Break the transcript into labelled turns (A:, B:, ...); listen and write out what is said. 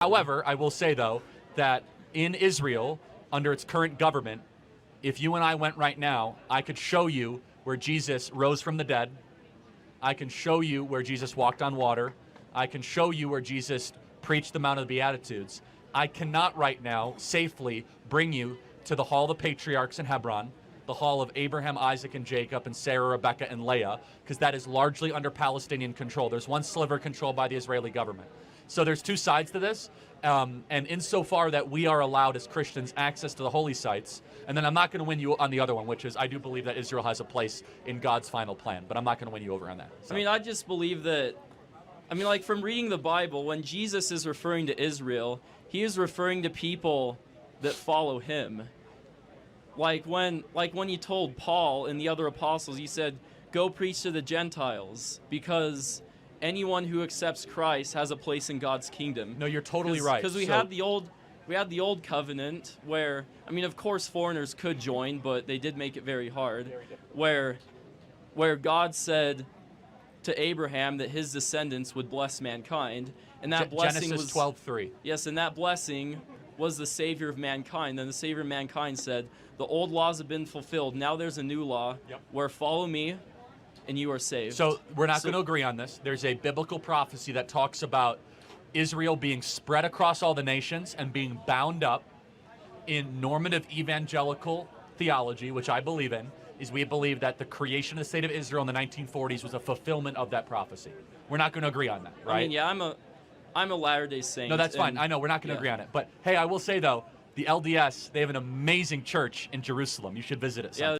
A: However, I will say, though, that in Israel, under its current government, if you and I went right now, I could show you where Jesus rose from the dead. I can show you where Jesus walked on water. I can show you where Jesus preached the Mount of the Beatitudes. I cannot right now safely bring you to the Hall of the Patriarchs in Hebron, the Hall of Abraham, Isaac, and Jacob, and Sarah, Rebecca, and Leah, because that is largely under Palestinian control. There's one sliver controlled by the Israeli government. So there's two sides to this, and insofar that we are allowed as Christians access to the holy sites, and then I'm not going to win you on the other one, which is I do believe that Israel has a place in God's final plan, but I'm not going to win you over on that. So.
B: I mean, I just believe that, like from reading the Bible, when Jesus is referring to Israel, he is referring to people that follow him. Like when he told Paul and the other apostles, he said, go preach to the Gentiles, because anyone who accepts Christ has a place in God's kingdom.
A: No, you're totally right.
B: Because we had the old covenant where, of course foreigners could join, but they did make it very hard, where God said to Abraham that his descendants would bless mankind, and that blessing
A: Genesis
B: was
A: 12:3.
B: Yes, and that blessing was the Savior of mankind. Then the Savior of mankind said, the old laws have been fulfilled. Now there's a new law where follow me and you are saved.
A: So we're not going to agree on this. There's a biblical prophecy that talks about Israel being spread across all the nations and being bound up in normative evangelical theology, which I believe in, is we believe that the creation of the state of Israel in the 1940s was a fulfillment of that prophecy. We're not going to agree on that, right?
B: I'm a Latter-day Saint.
A: No, that's fine. I know, we're not going to agree on it. But, hey, I will say, though, the LDS, they have an amazing church in Jerusalem. You should visit it sometime.